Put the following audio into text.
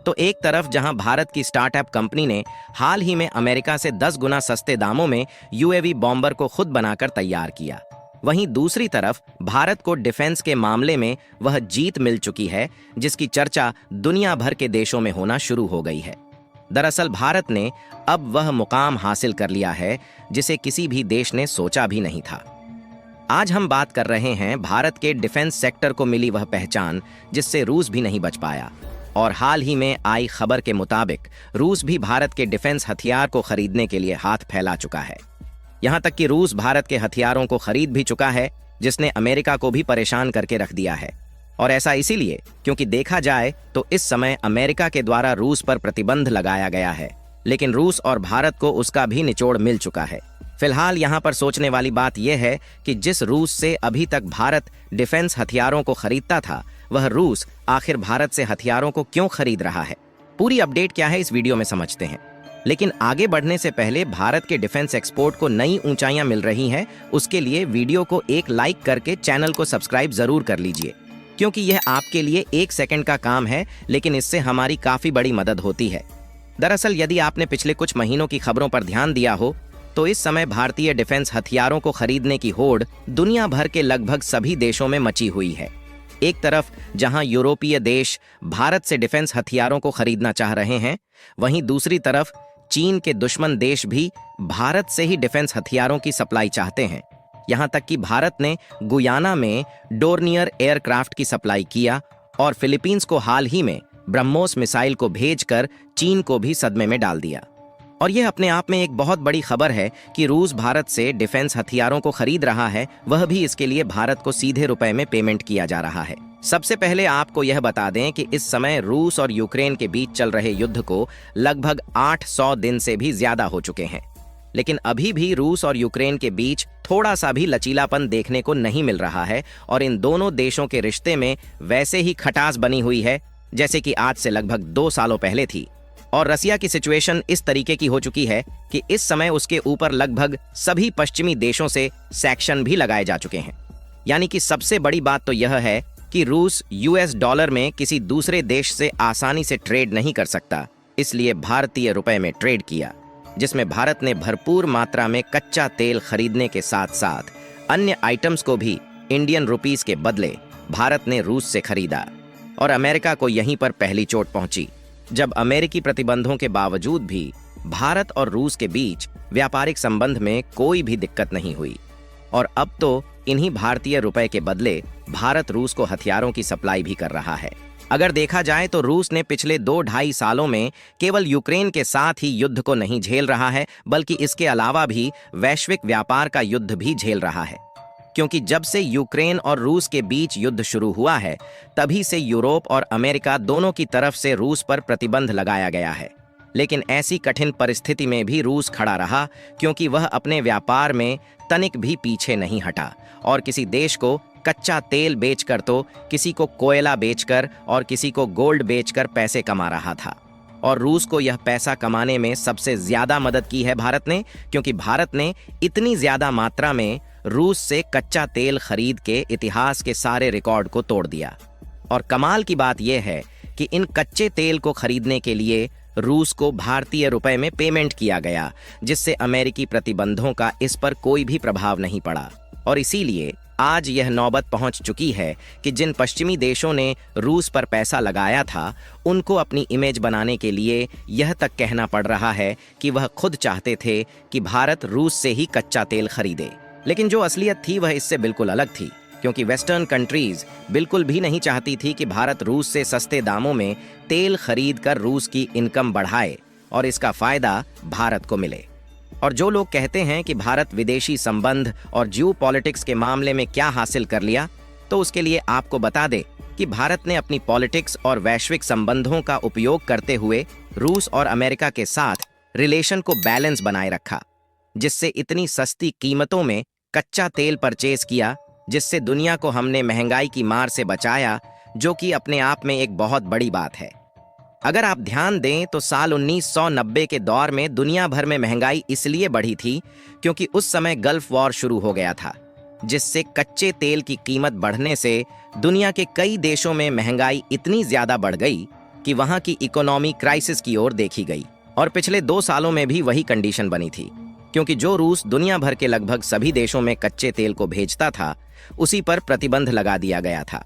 तो एक तरफ जहां भारत की स्टार्टअप कंपनी ने हाल ही में अमेरिका से 10 गुना सस्ते दामों में यूएवी बॉम्बर को खुद बनाकर तैयार किया, वहीं दूसरी तरफ भारत को डिफेंस के मामले में वह जीत मिल चुकी है जिसकी चर्चा दुनिया भर के देशों में होना शुरू हो गई है। दरअसल भारत ने अब वह मुकाम हासिल कर लिया है जिसे किसी भी देश ने सोचा भी नहीं था। आज हम बात कर रहे हैं भारत के डिफेंस सेक्टर को मिली वह पहचान जिससे रूस भी नहीं बच पाया, और हाल ही में आई खबर के मुताबिक रूस भी भारत के डिफेंस हथियार को खरीदने के लिए हाथ फैला चुका है। यहां तक कि रूस भारत के हथियारों को खरीद भी चुका है, जिसने अमेरिका को भी परेशान करके रख दिया है। और ऐसा इसीलिए क्योंकि देखा जाए तो इस समय अमेरिका के द्वारा रूस पर प्रतिबंध लगाया गया है, लेकिन रूस और भारत को उसका भी निचोड़ मिल चुका है। फिलहाल यहाँ पर सोचने वाली बात यह है कि जिस रूस से अभी तक भारत डिफेंस हथियारों को खरीदता था, वह रूस आखिर भारत से हथियारों को क्यों खरीद रहा है। पूरी अपडेट क्या है इस वीडियो में समझते हैं, लेकिन आगे बढ़ने से पहले भारत के डिफेंस एक्सपोर्ट को नई ऊंचाइयां मिल रही हैं, उसके लिए वीडियो को एक लाइक करके चैनल को सब्सक्राइब जरूर कर लीजिए, क्योंकि यह आपके लिए 1 सेकंड का काम है, लेकिन इससे हमारी काफी बड़ी मदद होती है। दरअसल यदि आपने पिछले कुछ महीनों की खबरों पर ध्यान दिया हो तो इस समय भारतीय डिफेंस हथियारों को खरीदने की होड़ दुनिया भर के लगभग सभी देशों में मची हुई है। एक तरफ जहां यूरोपीय देश भारत से डिफेंस हथियारों को खरीदना चाह रहे हैं, वहीं दूसरी तरफ चीन के दुश्मन देश भी भारत से ही डिफेंस हथियारों की सप्लाई चाहते हैं। यहां तक कि भारत ने गुयाना में डोर्नियर एयरक्राफ्ट की सप्लाई किया और फिलीपींस को हाल ही में ब्रह्मोस मिसाइल को भेजकर चीन को भी सदमे में डाल दिया। और यह अपने आप में एक बहुत बड़ी खबर है कि रूस भारत से डिफेंस हथियारों को खरीद रहा है, वह भी इसके लिए भारत को सीधे रुपए में पेमेंट किया जा रहा है। सबसे पहले आपको यह बता दें कि इस समय रूस और यूक्रेन के बीच चल रहे युद्ध को लगभग 800 दिन से भी ज्यादा हो चुके हैं, लेकिन अभी भी रूस और यूक्रेन के बीच थोड़ा सा भी लचीलापन देखने को नहीं मिल रहा है, और इन दोनों देशों के रिश्ते में वैसे ही खटास बनी हुई है जैसे कि आज से लगभग 2 सालों पहले थी। और रसिया की सिचुएशन इस तरीके की हो चुकी है कि इस समय उसके ऊपर लगभग सभी पश्चिमी देशों से सैक्शन भी लगाए जा चुके हैं। यानी कि सबसे बड़ी बात तो यह है कि रूस यूएस डॉलर में किसी दूसरे देश से आसानी से ट्रेड नहीं कर सकता, इसलिए भारतीय रुपए में ट्रेड किया, जिसमें भारत ने भरपूर मात्रा में कच्चा तेल खरीदने के साथ साथ अन्य आइटम्स को भी इंडियन रुपीस के बदले भारत ने रूस से खरीदा। और अमेरिका को यहीं पर पहली चोट पहुंची, जब अमेरिकी प्रतिबंधों के बावजूद भी भारत और रूस के बीच व्यापारिक संबंध में कोई भी दिक्कत नहीं हुई। और अब तो इन्हीं भारतीय रुपए के बदले भारत रूस को हथियारों की सप्लाई भी कर रहा है। अगर देखा जाए तो रूस ने पिछले 2-2.5 सालों में केवल यूक्रेन के साथ ही युद्ध को नहीं झेल रहा है, बल्कि इसके अलावा भी वैश्विक व्यापार का युद्ध भी झेल रहा है। क्योंकि जब से यूक्रेन और रूस के बीच युद्ध शुरू हुआ है, तभी से यूरोप और अमेरिका दोनों की तरफ से रूस पर प्रतिबंध लगाया गया है। लेकिन ऐसी कठिन परिस्थिति में भी रूस खड़ा रहा, क्योंकि वह अपने व्यापार में तनिक भी पीछे नहीं हटा और किसी देश को कच्चा तेल बेचकर तो किसी को कोयला बेचकर और किसी को गोल्ड बेचकर पैसे कमा रहा था। और रूस को यह पैसा कमाने में सबसे ज्यादा मदद की है भारत ने, क्योंकि भारत ने इतनी ज्यादा मात्रा में रूस से कच्चा तेल खरीद के इतिहास के सारे रिकॉर्ड को तोड़ दिया। और कमाल की बात यह है कि इन कच्चे तेल को खरीदने के लिए रूस को भारतीय रुपए में पेमेंट किया गया, जिससे अमेरिकी प्रतिबंधों का इस पर कोई भी प्रभाव नहीं पड़ा। और इसीलिए आज यह नौबत पहुंच चुकी है कि जिन पश्चिमी देशों ने रूस पर पैसा लगाया था, उनको अपनी इमेज बनाने के लिए यह तक कहना पड़ रहा है कि वह खुद चाहते थे कि भारत रूस से ही कच्चा तेल खरीदे। लेकिन जो असलियत थी वह इससे बिल्कुल अलग थी, क्योंकि वेस्टर्न कंट्रीज बिल्कुल भी नहीं चाहती थी कि भारत रूस से सस्ते दामों में तेल खरीद कर रूस की इनकम बढ़ाए और इसका फायदा भारत को मिले। और जो लोग कहते हैं कि भारत विदेशी संबंध और जियो पॉलिटिक्स के मामले में क्या हासिल कर लिया, तो उसके लिए आपको बता दें कि भारत ने अपनी पॉलिटिक्स और वैश्विक संबंधों का उपयोग करते हुए रूस और अमेरिका के साथ रिलेशन को बैलेंस बनाए रखा, जिससे इतनी सस्ती कीमतों में कच्चा तेल परचेज किया, जिससे दुनिया को हमने महंगाई की मार से बचाया, जो कि अपने आप में एक बहुत बड़ी बात है। अगर आप ध्यान दें तो साल 1990 के दौर में दुनिया भर में महंगाई इसलिए बढ़ी थी क्योंकि उस समय गल्फ वॉर शुरू हो गया था, जिससे कच्चे तेल की कीमत बढ़ने से दुनिया के कई देशों में महंगाई इतनी ज्यादा बढ़ गई कि वहां की इकोनॉमी क्राइसिस की ओर देखी गई और पिछले 2 सालों में भी वही कंडीशन बनी थी, क्योंकि जो रूस दुनिया भर के लगभग सभी देशों में कच्चे तेल को भेजता था, उसी पर प्रतिबंध लगा दिया गया था।